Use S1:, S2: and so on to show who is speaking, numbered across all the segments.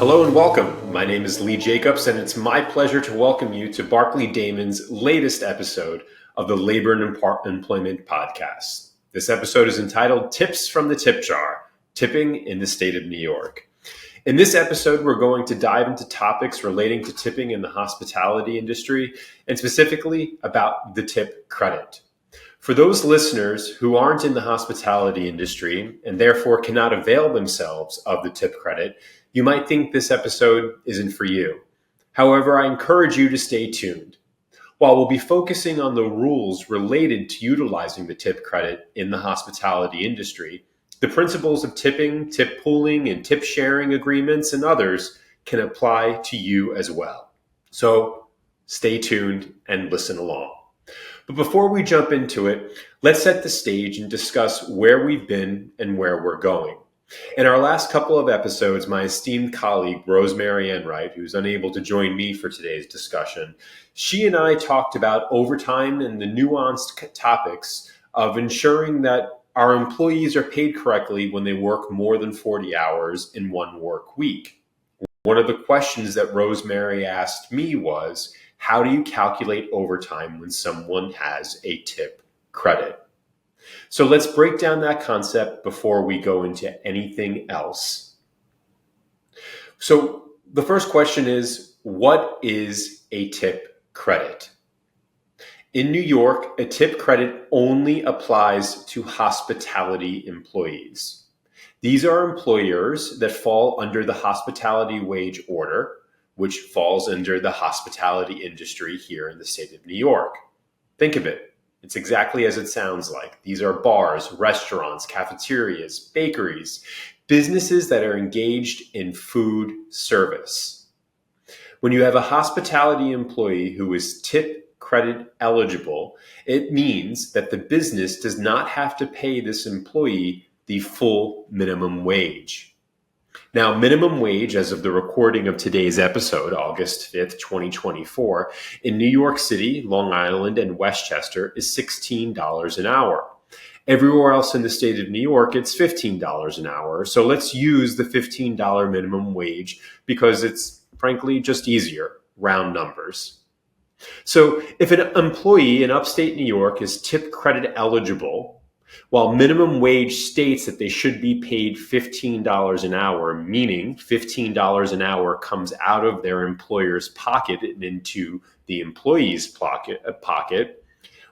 S1: Hello and welcome. My name is Lee Jacobs, and it's my pleasure to welcome you to Barclay Damon's latest episode of the Labor and Employment Podcast. This episode is entitled Tips from the Tip Jar, Tipping in the State of New York. In this episode, we're going to dive into topics relating to tipping in the hospitality industry, and specifically about the tip credit. For those listeners who aren't in the hospitality industry and therefore cannot avail themselves of the tip credit, you might think this episode isn't for you. However, I encourage you to stay tuned. While we'll be focusing on the rules related to utilizing the tip credit in the hospitality industry, the principles of tipping, tip pooling, and tip sharing agreements and others can apply to you as well. So stay tuned and listen along. But before we jump into it, let's set the stage and discuss where we've been and where we're going. In our last couple of episodes, my esteemed colleague, Rosemary Enright, who's unable to join me for today's discussion, she and I talked about overtime and the nuanced topics of ensuring that our employees are paid correctly when they work more than 40 hours in one work week. One of the questions that Rosemary asked me was, how do you calculate overtime when someone has a tip credit? So let's break down that concept before we go into anything else. So the first question is, what is a tip credit? In New York, a tip credit only applies to hospitality employees. These are employers that fall under the hospitality wage order, which falls under the hospitality industry here in the state of New York. Think of it. It's exactly as it sounds like. These are bars, restaurants, cafeterias, bakeries, businesses that are engaged in food service. When you have a hospitality employee who is tip credit eligible, it means that the business does not have to pay this employee the full minimum wage. Now, minimum wage, as of the recording of today's episode, August 5th, 2024, in New York City, Long Island, and Westchester is $16 an hour. Everywhere else in the state of New York, it's $15 an hour. So let's use the $15 minimum wage because it's, frankly, just easier, round numbers. So if an employee in upstate New York is tip credit eligible, while minimum wage states that they should be paid $15 an hour, meaning $15 an hour comes out of their employer's pocket and into the employee's pocket,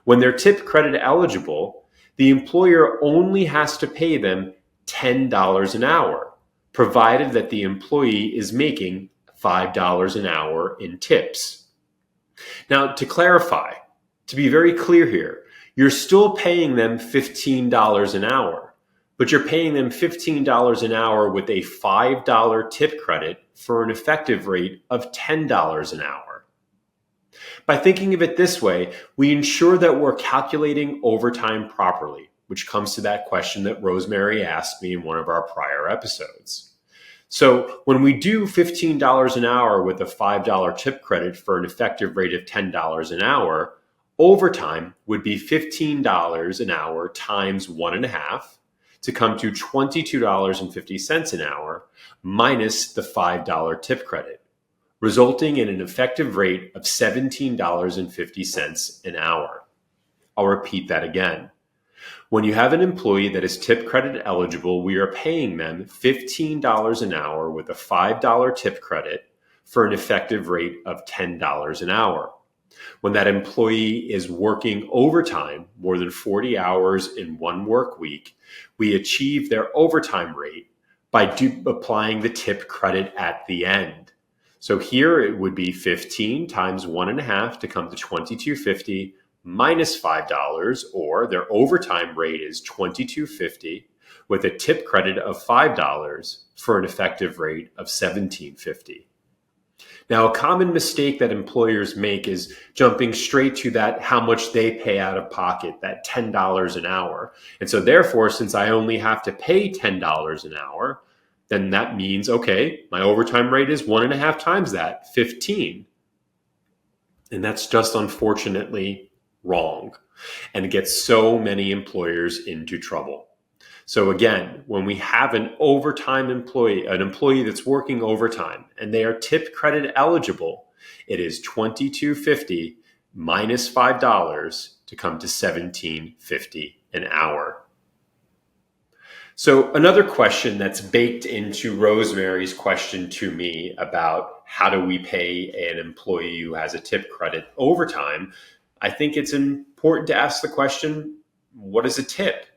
S1: when they're tip credit eligible, the employer only has to pay them $10 an hour, provided that the employee is making $5 an hour in tips. Now, to clarify, to be very clear here, you're still paying them $15 an hour, but you're paying them $15 an hour with a $5 tip credit for an effective rate of $10 an hour. By thinking of it this way, we ensure that we're calculating overtime properly, which comes to that question that Rosemary asked me in one of our prior episodes. So when we do $15 an hour with a $5 tip credit for an effective rate of $10 an hour, overtime would be $15 an hour times 1.5 to come to $22.50 an hour minus the $5 tip credit, resulting in an effective rate of $17.50 an hour. I'll repeat that again. When you have an employee that is tip credit eligible, we are paying them $15 an hour with a $5 tip credit for an effective rate of $10 an hour. When that employee is working overtime, more than 40 hours in one work week, we achieve their overtime rate by applying the tip credit at the end. So here it would be 15 times 1.5 to come to $22.50 minus $5, or their overtime rate is $22.50 with a tip credit of $5 for an effective rate of $17.50. Now, a common mistake that employers make is jumping straight to that how much they pay out of pocket, that $10 an hour. And so therefore, since I only have to pay $10 an hour, then that means, okay, my overtime rate is 1.5 times that, 15. And that's just unfortunately wrong and gets so many employers into trouble. So again, when we have an overtime employee, an employee that's working overtime and they are tip credit eligible, it is $22.50 minus $5 to come to $17.50 an hour. So another question that's baked into Rosemary's question to me about how do we pay an employee who has a tip credit overtime, I think it's important to ask the question, what is a tip?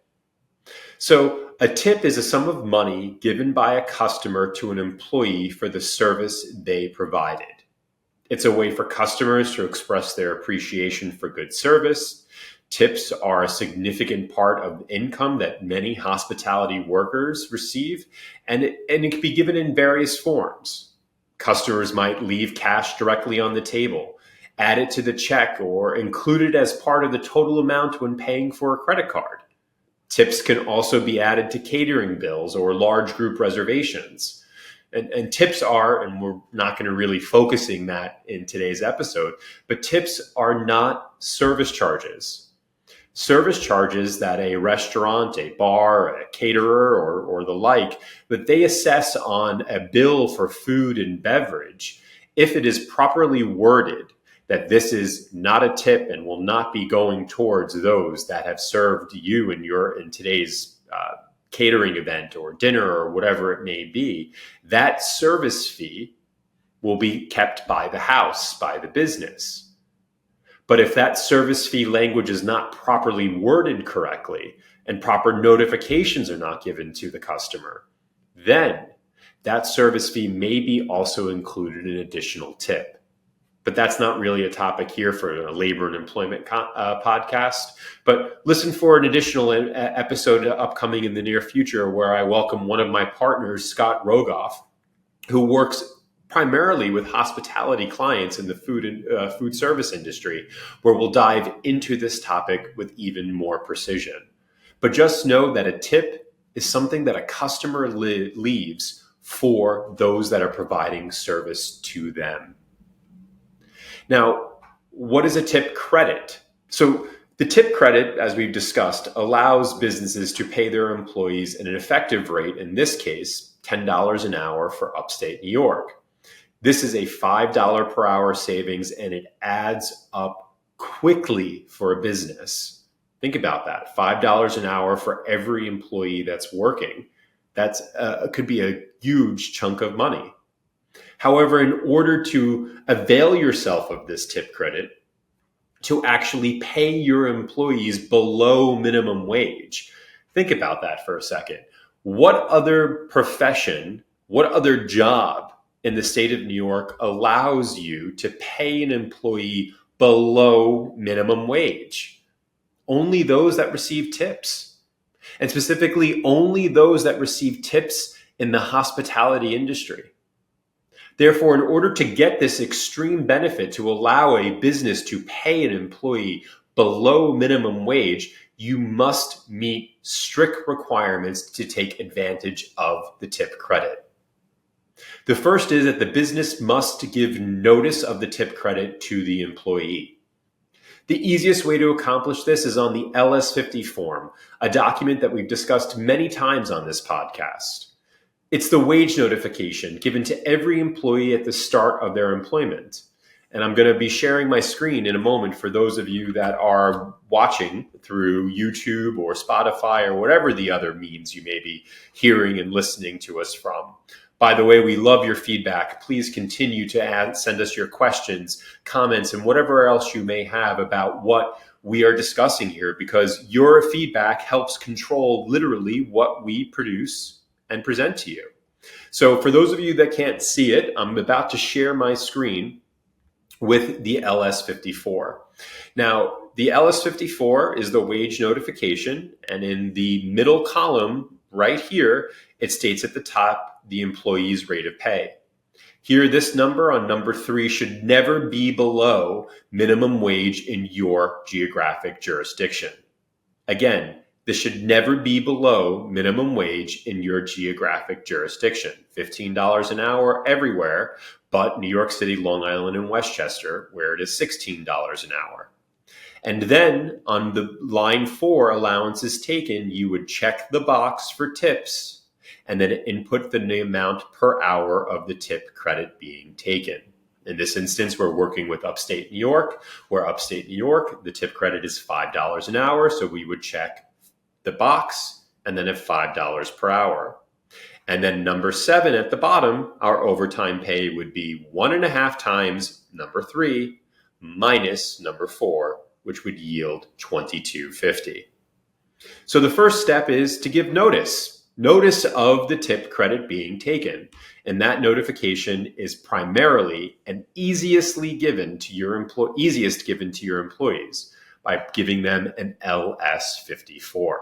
S1: So a tip is a sum of money given by a customer to an employee for the service they provided. It's a way for customers to express their appreciation for good service. Tips are a significant part of income that many hospitality workers receive, and it can be given in various forms. Customers might leave cash directly on the table, add it to the check, or include it as part of the total amount when paying for a credit card. Tips can also be added to catering bills or large group reservations. And tips are, and we're not going to really focusing that in today's episode, but tips are not service charges. Service charges that a restaurant, a bar, a caterer, or the like, that they assess on a bill for food and beverage, if it is properly worded that this is not a tip and will not be going towards those that have served you in today's catering event or dinner or whatever it may be, that service fee will be kept by the house, by the business. But if that service fee language is not properly worded correctly and proper notifications are not given to the customer, then that service fee may be also included an additional tip. But that's not really a topic here for a labor and employment podcast. But listen for an additional episode upcoming in the near future where I welcome one of my partners, Scott Rogoff, who works primarily with hospitality clients in the food service industry, where we'll dive into this topic with even more precision. But just know that a tip is something that a customer leaves for those that are providing service to them. Now, what is a tip credit? So the tip credit, as we've discussed, allows businesses to pay their employees at an effective rate, in this case, $10 an hour for upstate New York. This is a $5 per hour savings, and it adds up quickly for a business. Think about that, $5 an hour for every employee that's working. That's could be a huge chunk of money. However, in order to avail yourself of this tip credit, to actually pay your employees below minimum wage, think about that for a second. What other profession, what other job in the state of New York allows you to pay an employee below minimum wage? Only those that receive tips. And specifically, only those that receive tips in the hospitality industry. Therefore, in order to get this extreme benefit to allow a business to pay an employee below minimum wage, you must meet strict requirements to take advantage of the tip credit. The first is that the business must give notice of the tip credit to the employee. The easiest way to accomplish this is on the LS-50 form, a document that we've discussed many times on this podcast. It's the wage notification given to every employee at the start of their employment. And I'm going to be sharing my screen in a moment for those of you that are watching through YouTube or Spotify or whatever the other means you may be hearing and listening to us from. By the way, we love your feedback. Please continue to send us your questions, comments, and whatever else you may have about what we are discussing here, because your feedback helps control literally what we produce and present to you. So for those of you that can't see it, I'm about to share my screen with the LS-54. Now, the LS-54 is the wage notification, and in the middle column right here, it states at the top the employee's rate of pay. Here, this number on number 3 should never be below minimum wage in your geographic jurisdiction. Again, this should never be below minimum wage in your geographic jurisdiction. $15 an hour everywhere, but New York City, Long Island, and Westchester, where it is $16 an hour. And then on the line 4, allowances taken, you would check the box for tips and then input the amount per hour of the tip credit being taken. In this instance, we're working with upstate New York, where upstate New York, the tip credit is $5 an hour. So we would check the box and then at $5 per hour. And then number 7 at the bottom, our overtime pay would be 1.5 times number 3 minus number 4, which would yield $22.50. So the first step is to give notice of the tip credit being taken. And that notification is primarily and easiest given to your employees by giving them an LS-54.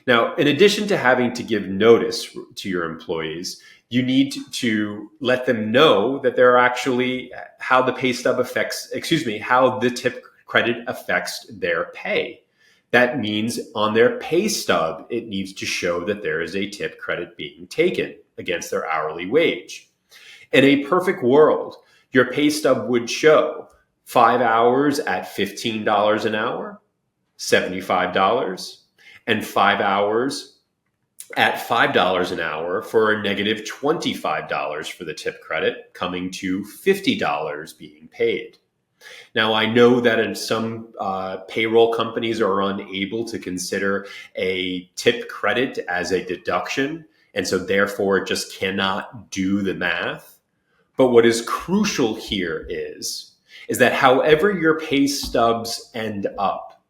S1: Now, in addition to having to give notice to your employees, you need to let them know that they're actually how the tip credit affects their pay. That means on their pay stub, it needs to show that there is a tip credit being taken against their hourly wage. In a perfect world, your pay stub would show 5 hours at $15 an hour, $75, and 5 hours at $5 an hour for a negative $25 for the tip credit, coming to $50 being paid. Now, I know that in some payroll companies are unable to consider a tip credit as a deduction, and so therefore it just cannot do the math. But what is crucial here is that however your pay stubs end up,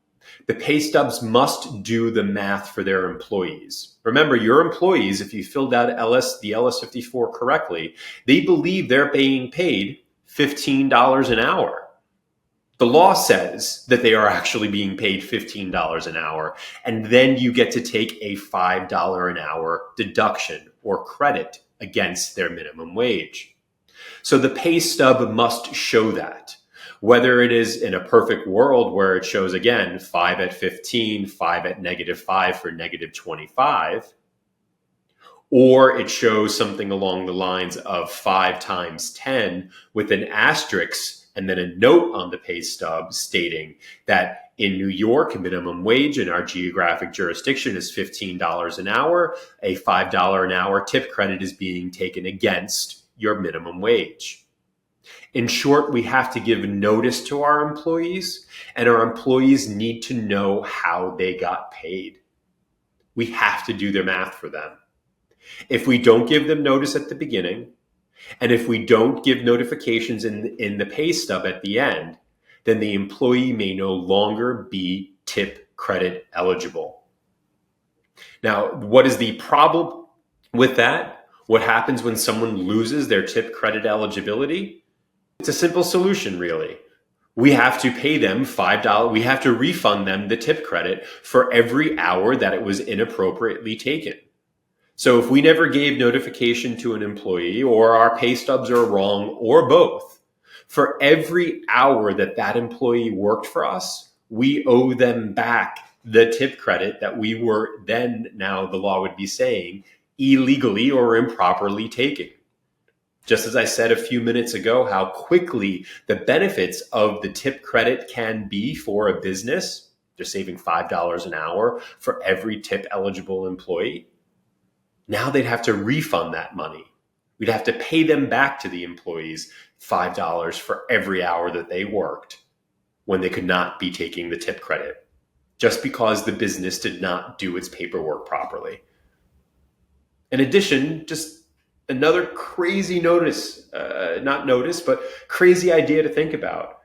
S1: the pay stubs must do the math for their employees. Remember, your employees, if you filled out the LS-54 correctly, they believe they're being paid $15 an hour. The law says that they are actually being paid $15 an hour, and then you get to take a $5 an hour deduction or credit against their minimum wage. So the pay stub must show that. Whether it is in a perfect world where it shows, again, 5 at 15, 5 at negative 5 for negative 25, or it shows something along the lines of 5 times 10 with an asterisk and then a note on the pay stub stating that in New York, minimum wage in our geographic jurisdiction is $15 an hour. A $5 an hour tip credit is being taken against your minimum wage. In short, we have to give notice to our employees, and our employees need to know how they got paid. We have to do their math for them. If we don't give them notice at the beginning, and if we don't give notifications in the pay stub at the end, then the employee may no longer be tip credit eligible. Now, what is the problem with that? What happens when someone loses their tip credit eligibility? It's a simple solution, really. We have to pay them $5. We have to refund them the tip credit for every hour that it was inappropriately taken. So if we never gave notification to an employee, or our pay stubs are wrong, or both, for every hour that employee worked for us, we owe them back the tip credit that we were now the law would be saying, illegally or improperly taking. Just as I said a few minutes ago, how quickly the benefits of the tip credit can be for a business, they're saving $5 an hour for every tip eligible employee. Now they'd have to refund that money. We'd have to pay them back to the employees $5 for every hour that they worked when they could not be taking the tip credit, just because the business did not do its paperwork properly. In addition, just another crazy crazy idea to think about.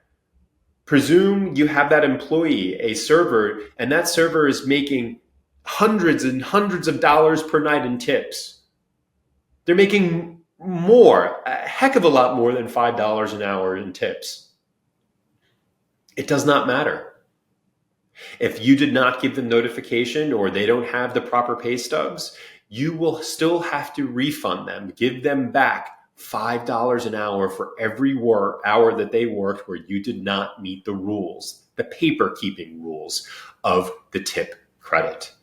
S1: Presume you have that employee, a server, and that server is making hundreds and hundreds of dollars per night in tips. They're making a heck of a lot more than $5 an hour in tips. It does not matter. If you did not give them notification or they don't have the proper pay stubs, you will still have to refund them, give them back $5 an hour for every hour that they worked where you did not meet the rules, the paper keeping rules of the tip credit.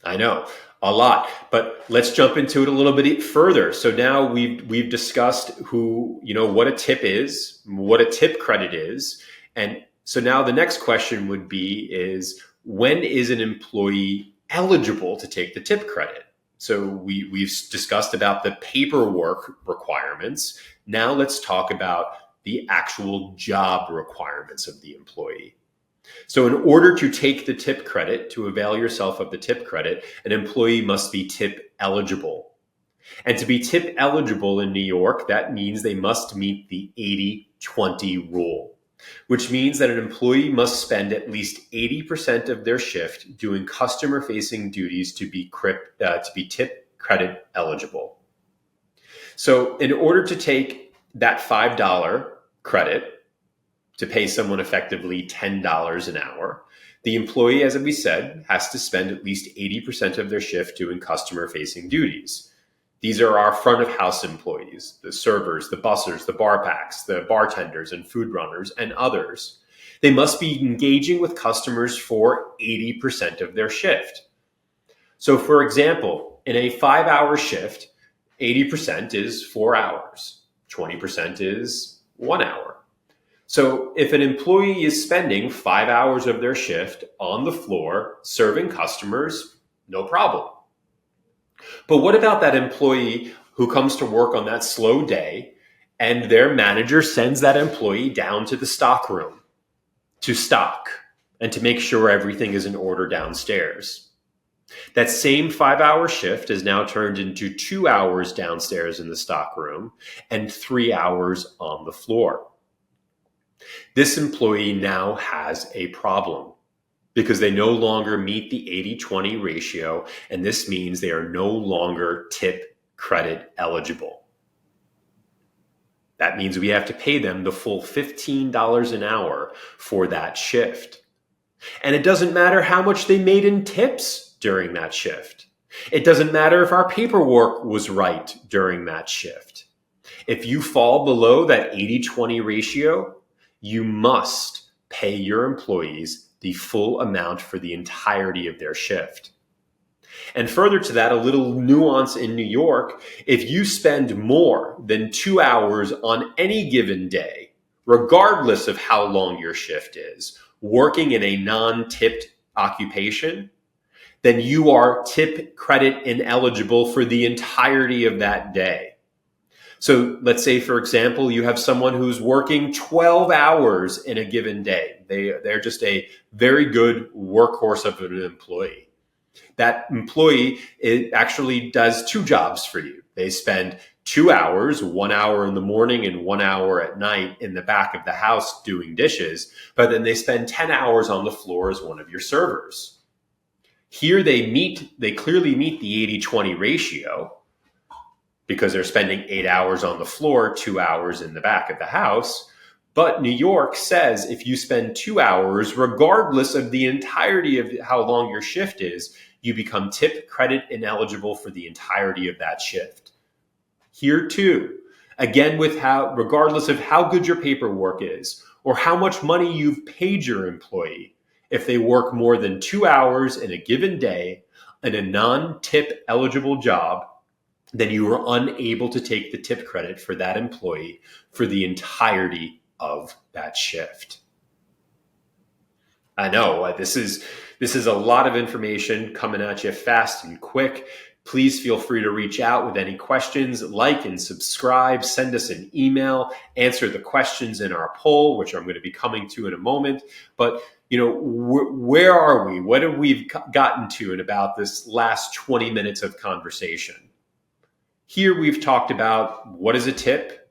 S1: I know, a lot, but let's jump into it a little bit further. So now we've discussed what a tip is, what a tip credit is, and so now the next question would be is when is an employee eligible to take the tip credit? So we've discussed about the paperwork requirements. Now let's talk about the actual job requirements of the employee. So in order to take the tip credit, to avail yourself of the tip credit, an employee must be tip eligible. And to be tip eligible in New York, that means they must meet the 80-20 rule, which means that an employee must spend at least 80% of their shift doing customer-facing duties to be tip credit eligible. So in order to take that $5 credit, to pay someone effectively $10 an hour, the employee, as we said, has to spend at least 80% of their shift doing customer-facing duties. These are our front of house employees, the servers, the bussers, the bar packs, the bartenders and food runners, and others. They must be engaging with customers for 80% of their shift. So for example, in a 5-hour shift, 80% is 4 hours, 20% is 1 hour. So if an employee is spending 5 hours of their shift on the floor serving customers, no problem. But what about that employee who comes to work on that slow day and their manager sends that employee down to the stock room to stock and to make sure everything is in order downstairs? That same 5-hour shift is now turned into 2 hours downstairs in the stock room and 3 hours on the floor. This employee now has a problem because they no longer meet the 80-20 ratio, and this means they are no longer tip credit eligible. That means we have to pay them the full $15 an hour for that shift. And it doesn't matter how much they made in tips during that shift. It doesn't matter if our paperwork was right during that shift. If you fall below that 80-20 ratio, you must pay your employees the full amount for the entirety of their shift. And further to that, a little nuance in New York, if you spend more than 2 hours on any given day, regardless of how long your shift is, working in a non-tipped occupation, then you are tip credit ineligible for the entirety of that day. So let's say, for example, you have someone who's working 12 hours in a given day. They're just a very good workhorse of an employee. That employee actually does 2 jobs for you. They spend 2 hours, 1 hour in the morning and 1 hour at night in the back of the house doing dishes, but then they spend 10 hours on the floor as one of your servers. Here they clearly meet the 80-20 ratio, because they're spending 8 hours on the floor, 2 hours in the back of the house. But New York says if you spend 2 hours, regardless of the entirety of how long your shift is, you become tip credit ineligible for the entirety of that shift. Here too, again, regardless of how good your paperwork is or how much money you've paid your employee, if they work more than 2 hours in a given day in a non-tip eligible job, then you are unable to take the tip credit for that employee for the entirety of that shift. I know this is a lot of information coming at you fast and quick. Please feel free to reach out with any questions, like and subscribe, send us an email, answer the questions in our poll, which I'm going to be coming to in a moment. But where are we? What have we gotten to in about this last 20 minutes of conversation? Here we've talked about what is a tip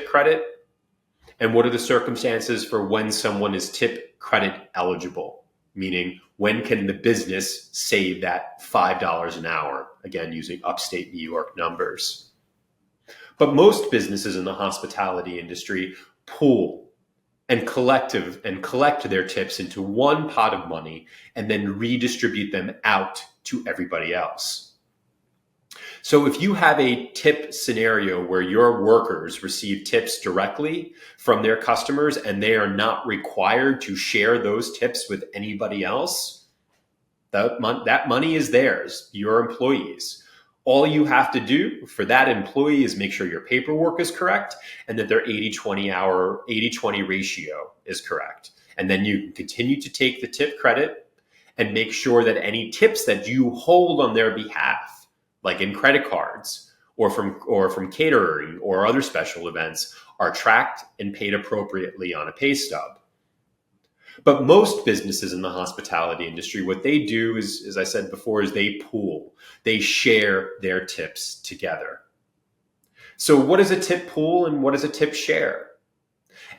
S1: credit, and what are the circumstances for when someone is tip credit eligible, meaning when can the business save that $5 an hour, again, using upstate New York numbers. But most businesses in the hospitality industry pool and collect their tips into one pot of money and then redistribute them out to everybody else. So if you have a tip scenario where your workers receive tips directly from their customers and they are not required to share those tips with anybody else, That money is theirs, your employees. All you have to do for that employee is make sure your paperwork is correct and that their 80-20 ratio is correct. And then you can continue to take the tip credit and make sure that any tips that you hold on their behalf, like in credit cards or from catering or other special events, are tracked and paid appropriately on a pay stub. But most businesses in the hospitality industry, what they do is, as I said before, is they pool. They share their tips together. So what is a tip pool and what is a tip share?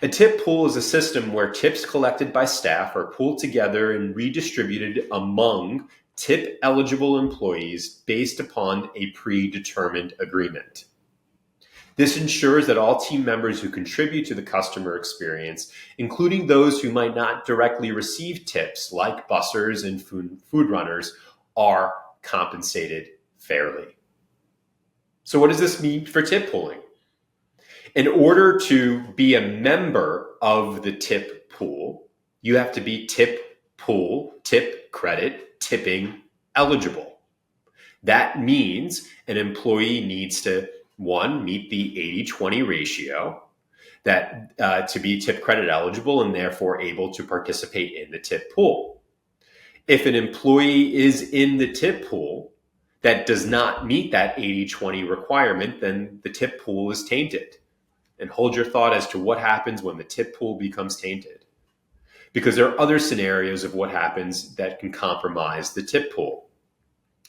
S1: A tip pool is a system where tips collected by staff are pooled together and redistributed among tip-eligible employees based upon a predetermined agreement. This ensures that all team members who contribute to the customer experience, including those who might not directly receive tips like bussers and food runners, are compensated fairly. So what does this mean for tip pooling? In order to be a member of the tip pool, you have to be tip pool, tip credit, tipping eligible. That means an employee needs to, one, meet the 80-20 ratio to be tip credit eligible and therefore able to participate in the tip pool. If an employee is in the tip pool that does not meet that 80-20 requirement, then the tip pool is tainted. And hold your thought as to what happens when the tip pool becomes tainted. Because there are other scenarios of what happens that can compromise the tip pool.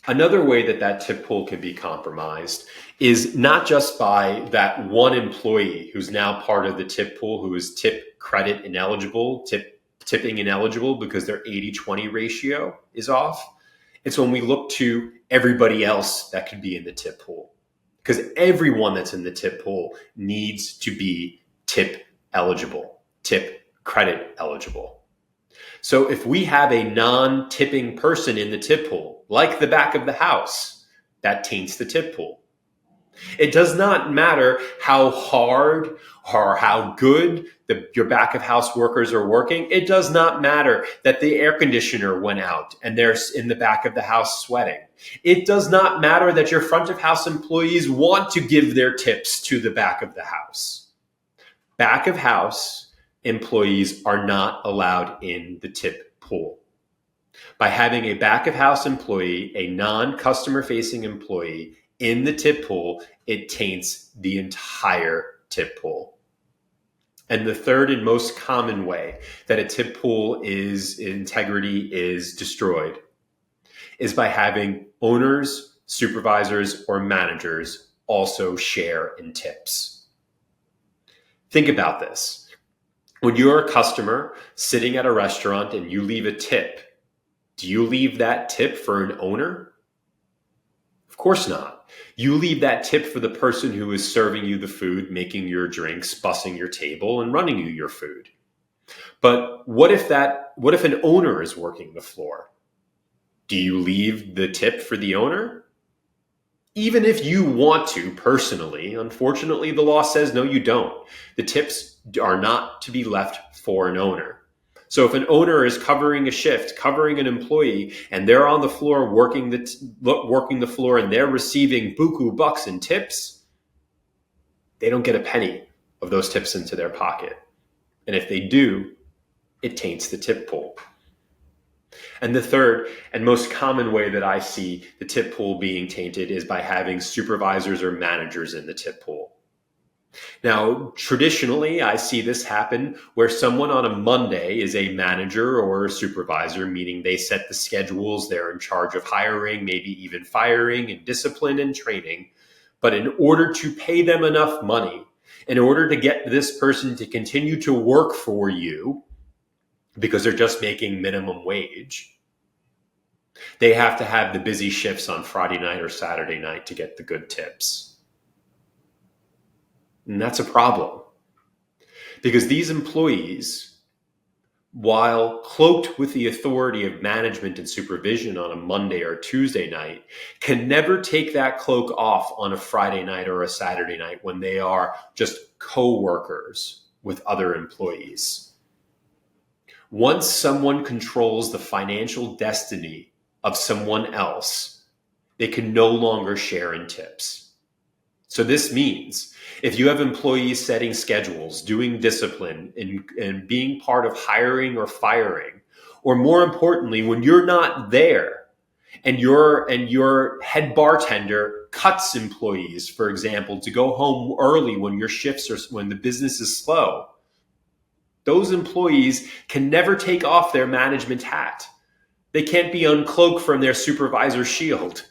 S1: Another way that tip pool can be compromised is not just by that one employee who's now part of the tip pool who is tip credit ineligible, tipping ineligible because their 80-20 ratio is off. It's when we look to everybody else that could be in the tip pool. Because everyone that's in the tip pool needs to be tip eligible, tip credit eligible. So if we have a non-tipping person in the tip pool, like the back of the house, that taints the tip pool. It does not matter how hard or how good your back of house workers are working. It does not matter that the air conditioner went out and they're in the back of the house sweating. It does not matter that your front of house employees want to give their tips to the back of the house. Back of house employees are not allowed in the tip pool. By having a back of house employee, a non-customer facing employee in the tip pool, it taints the entire tip pool. And the third and most common way that a tip pool integrity is destroyed is by having owners, supervisors, or managers also share in tips. Think about this. When you're a customer sitting at a restaurant and you leave a tip, do you leave that tip for an owner? Of course not. You leave that tip for the person who is serving you the food, making your drinks, bussing your table, and running you your food. But what if an owner is working the floor? Do you leave the tip for the owner? Even if you want to personally, unfortunately, the law says no, you don't. The tips are not to be left for an owner. So if an owner is covering a shift, covering an employee, and they're on the floor working the floor and they're receiving buku bucks in tips, they don't get a penny of those tips into their pocket. And if they do, it taints the tip pool. And the third and most common way that I see the tip pool being tainted is by having supervisors or managers in the tip pool. Now, traditionally, I see this happen where someone on a Monday is a manager or a supervisor, meaning they set the schedules, they're in charge of hiring, maybe even firing and discipline and training. But in order to pay them enough money, in order to get this person to continue to work for you, because they're just making minimum wage, they have to have the busy shifts on Friday night or Saturday night to get the good tips. And that's a problem because these employees, while cloaked with the authority of management and supervision on a Monday or Tuesday night, can never take that cloak off on a Friday night or a Saturday night when they are just co-workers with other employees. Once someone controls the financial destiny of someone else, they can no longer share in tips. So this means if you have employees setting schedules, doing discipline, and being part of hiring or firing, or more importantly, when you're not there and your head bartender cuts employees, for example, to go home early when your shifts are when the business is slow, those employees can never take off their management hat. They can't be uncloaked from their supervisor shield.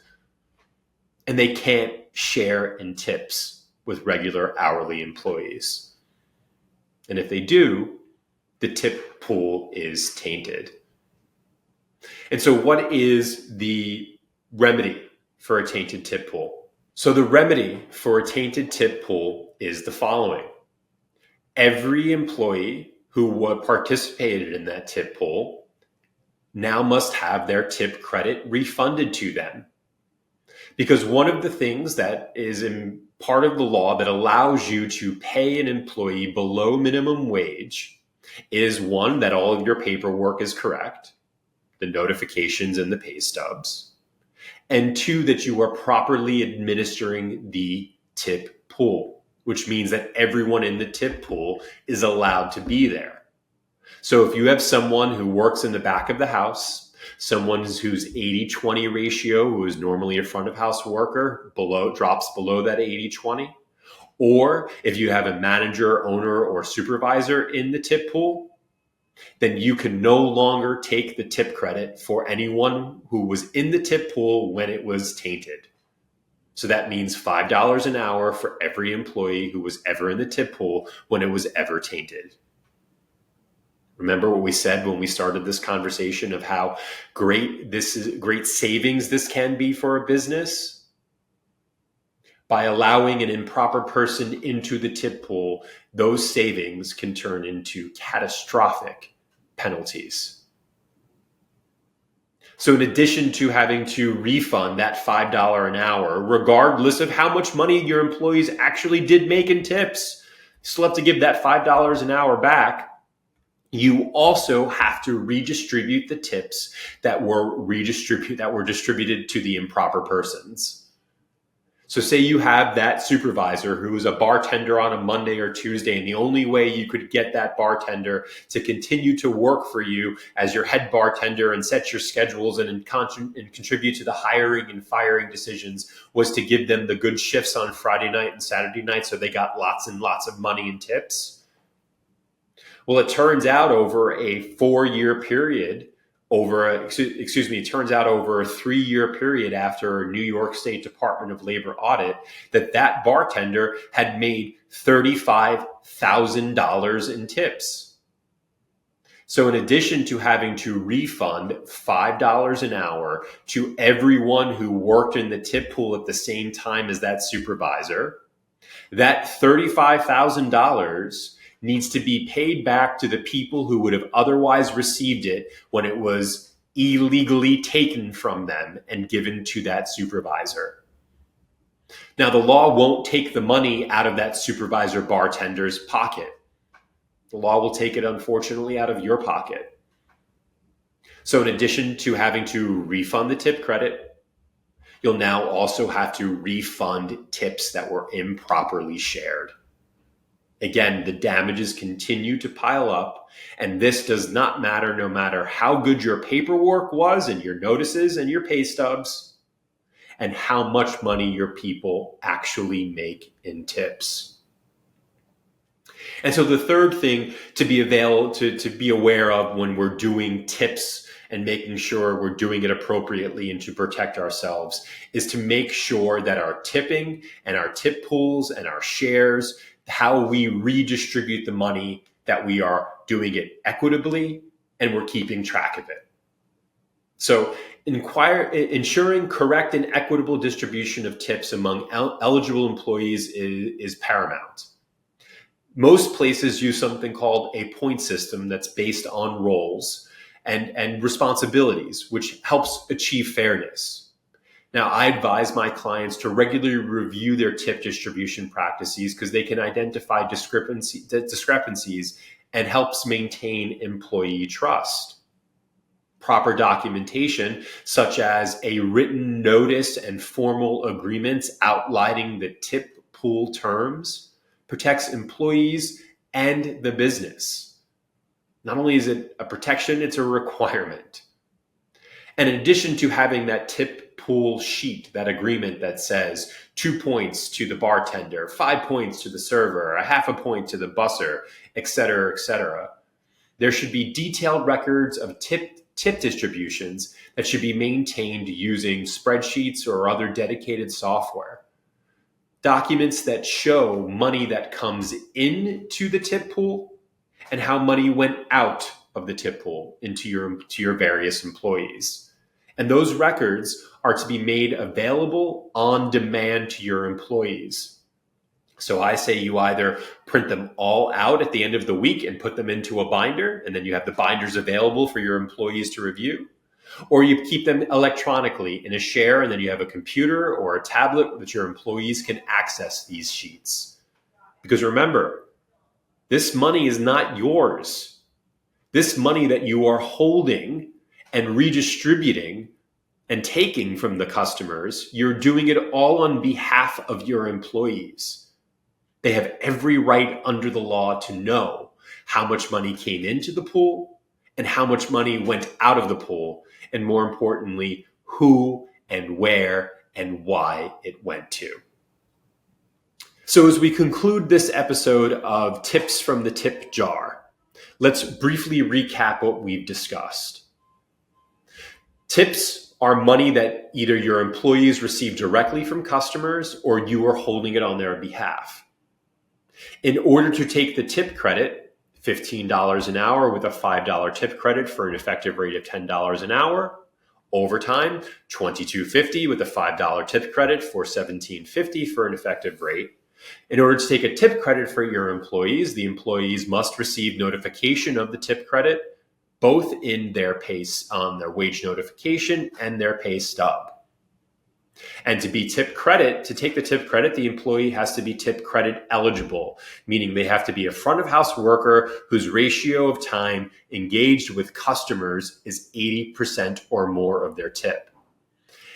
S1: And they can't share in tips with regular hourly employees. And if they do, the tip pool is tainted. And so what is the remedy for a tainted tip pool? So the remedy for a tainted tip pool is the following. Every employee who participated in that tip pool now must have their tip credit refunded to them. Because one of the things that is in part of the law that allows you to pay an employee below minimum wage is, one, that all of your paperwork is correct, the notifications and the pay stubs, and two, that you are properly administering the tip pool, which means that everyone in the tip pool is allowed to be there. So if you have someone who works in the back of the house, someone whose 80-20 ratio, who is normally a front of house worker, drops below that 80-20, or if you have a manager, owner, or supervisor in the tip pool, then you can no longer take the tip credit for anyone who was in the tip pool when it was tainted. So that means $5 an hour for every employee who was ever in the tip pool when it was ever tainted. Remember what we said when we started this conversation of how great savings this can be for a business? By allowing an improper person into the tip pool, those savings can turn into catastrophic penalties. So in addition to having to refund that $5 an hour, regardless of how much money your employees actually did make in tips, you still have to give that $5 an hour back. You also have to redistribute the tips that were distributed to the improper persons. So say you have that supervisor who is a bartender on a Monday or Tuesday, and the only way you could get that bartender to continue to work for you as your head bartender and set your schedules and contribute to the hiring and firing decisions was to give them the good shifts on Friday night and Saturday night so they got lots and lots of money in tips. Well, it turns out over a 4-year period, it turns out over a 3-year period after a New York State Department of Labor audit, that bartender had made $35,000 in tips. So in addition to having to refund $5 an hour to everyone who worked in the tip pool at the same time as that supervisor, that $35,000 needs to be paid back to the people who would have otherwise received it when it was illegally taken from them and given to that supervisor. Now, the law won't take the money out of that supervisor bartender's pocket. The law will take it, unfortunately, out of your pocket. So in addition to having to refund the tip credit, you'll now also have to refund tips that were improperly shared. Again, the damages continue to pile up, and this does not matter no matter how good your paperwork was and your notices and your pay stubs and how much money your people actually make in tips. And so the third thing to be aware of when we're doing tips and making sure we're doing it appropriately and to protect ourselves is to make sure that our tipping and our tip pools and our shares, how we redistribute the money, that we are doing it equitably and we're keeping track of it. So ensuring correct and equitable distribution of tips among eligible employees is paramount. Most places use something called a point system that's based on roles and responsibilities, which helps achieve fairness. Now, I advise my clients to regularly review their tip distribution practices because they can identify discrepancies and helps maintain employee trust. Proper documentation, such as a written notice and formal agreements outlining the tip pool terms, protects employees and the business. Not only is it a protection, it's a requirement. And in addition to having that tip pool sheet, that agreement that says 2 points to the bartender, 5 points to the server, a half a point to the busser, et cetera, there should be detailed records of tip distributions that should be maintained using spreadsheets or other dedicated software. Documents that show money that comes into the tip pool and how money went out of the tip pool into your various employees. And those records are to be made available on demand to your employees. So I say you either print them all out at the end of the week and put them into a binder, and then you have the binders available for your employees to review, or you keep them electronically in a share, and then you have a computer or a tablet that your employees can access these sheets. Because remember, this money is not yours. This money that you are holding and redistributing and taking from the customers, you're doing it all on behalf of your employees. They have every right under the law to know how much money came into the pool and how much money went out of the pool, and more importantly, who and where and why it went to. So as we conclude this episode of Tips from the Tip Jar, let's briefly recap what we've discussed. Tips are money that either your employees receive directly from customers or you are holding it on their behalf. In order to take the tip credit, $15 an hour with a $5 tip credit for an effective rate of $10 an hour. Overtime, $22.50 with a $5 tip credit for $17.50 for an effective rate. In order to take a tip credit for your employees, the employees must receive notification of the tip credit, both in their pay on their wage notification and their pay stub. And to take the tip credit, the employee has to be tip credit eligible, meaning they have to be a front of house worker whose ratio of time engaged with customers is 80% or more of their tip.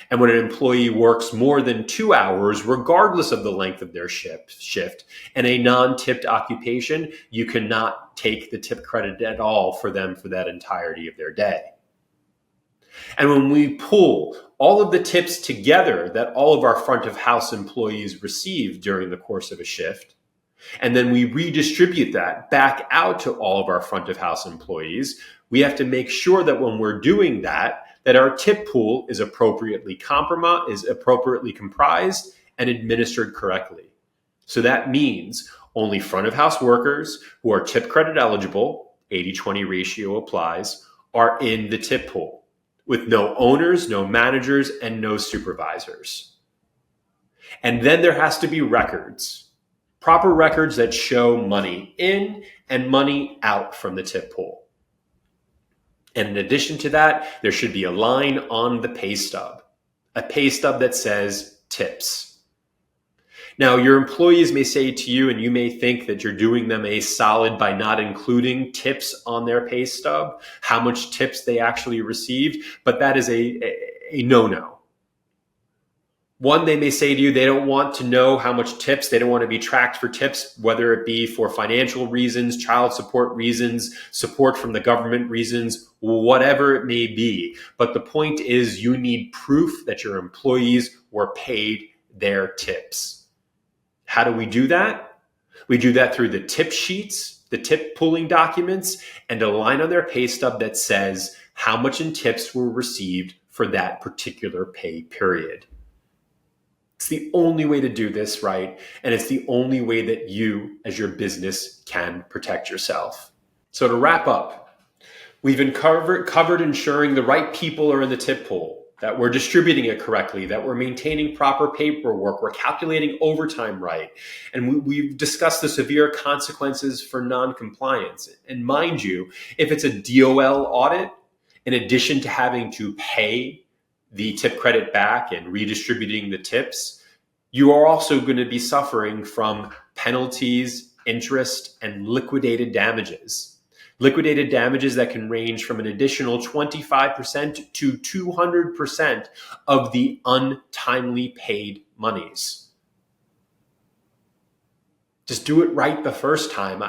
S1: And when an employee works more than 2 hours, regardless of the length of their shift, and a non-tipped occupation, you cannot take the tip credit at all for them for that entirety of their day. And when we pull all of the tips together that all of our front of house employees receive during the course of a shift, and then we redistribute that back out to all of our front of house employees, we have to make sure that when we're doing that our tip pool is appropriately comprised and administered correctly. So that means only front of house workers who are tip credit eligible, 80-20 ratio applies, are in the tip pool, with no owners, no managers, and no supervisors. And then there has to be records, proper records that show money in and money out from the tip pool. And in addition to that, there should be a line on the pay stub, a pay stub that says tips. Now, your employees may say to you, and you may think that you're doing them a solid by not including tips on their pay stub, how much tips they actually received, but that is a no-no. One, they may say to you they don't want to know how much tips, they don't want to be tracked for tips, whether it be for financial reasons, child support reasons, support from the government reasons, whatever it may be. But the point is you need proof that your employees were paid their tips. How do we do that? We do that through the tip sheets, the tip pooling documents, and a line on their pay stub that says how much in tips were received for that particular pay period. It's the only way to do this right, and it's the only way that you, as your business, can protect yourself. So to wrap up, we've covered ensuring the right people are in the tip pool, that we're distributing it correctly, that we're maintaining proper paperwork, we're calculating overtime right, and we've discussed the severe consequences for non-compliance. And mind you, if it's a DOL audit, in addition to having to pay the tip credit back and redistributing the tips, you are also going to be suffering from penalties, interest, and liquidated damages. Liquidated damages that can range from an additional 25% to 200% of the untimely paid monies. Just do it right the first time.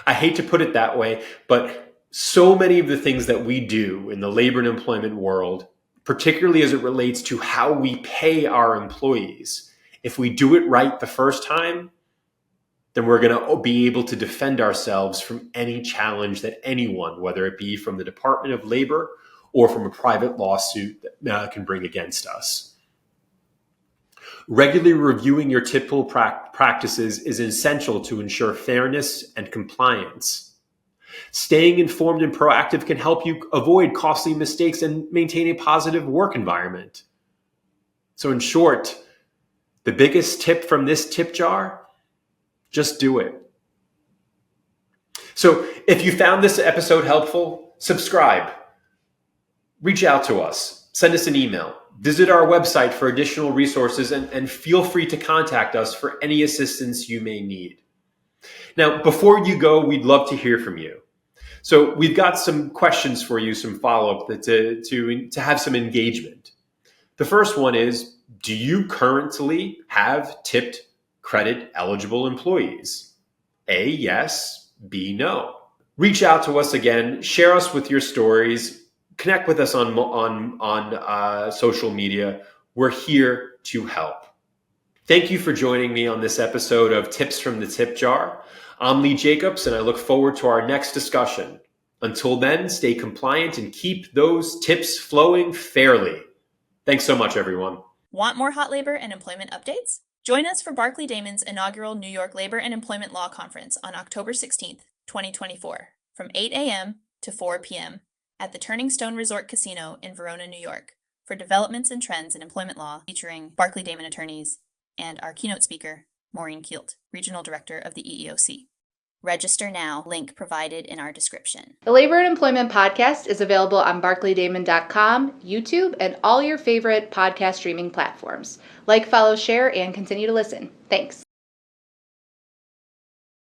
S1: I hate to put it that way, but so many of the things that we do in the labor and employment world, particularly as it relates to how we pay our employees, if we do it right the first time, then we're going to be able to defend ourselves from any challenge that anyone, whether it be from the Department of Labor or from a private lawsuit, can bring against us. Regularly reviewing your typical practices is essential to ensure fairness and compliance. Staying informed and proactive can help you avoid costly mistakes and maintain a positive work environment. So in short, the biggest tip from this tip jar, just do it. So if you found this episode helpful, subscribe, reach out to us, send us an email, visit our website for additional resources, and feel free to contact us for any assistance you may need. Now, before you go, we'd love to hear from you. So we've got some questions for you, some follow-up to have some engagement. The first one is, do you currently have tipped credit eligible employees? A, yes. B, no. Reach out to us again. Share us with your stories. Connect with us on social media. We're here to help. Thank you for joining me on this episode of Tips from the Tip Jar. I'm Lee Jacobs, and I look forward to our next discussion. Until then, stay compliant and keep those tips flowing fairly. Thanks so much, everyone.
S2: Want more hot labor and employment updates? Join us for Barclay Damon's inaugural New York Labor and Employment Law Conference on October 16th, 2024, from 8 a.m. to 4 p.m. at the Turning Stone Resort Casino in Verona, New York, for developments and trends in employment law featuring Barclay Damon attorneys and our keynote speaker, Maureen Kielt, Regional Director of the EEOC. Register now, link provided in our description.
S3: The Labor and Employment Podcast is available on barclaydamon.com, YouTube, and all your favorite podcast streaming platforms. Like, follow, share, and continue to listen. Thanks.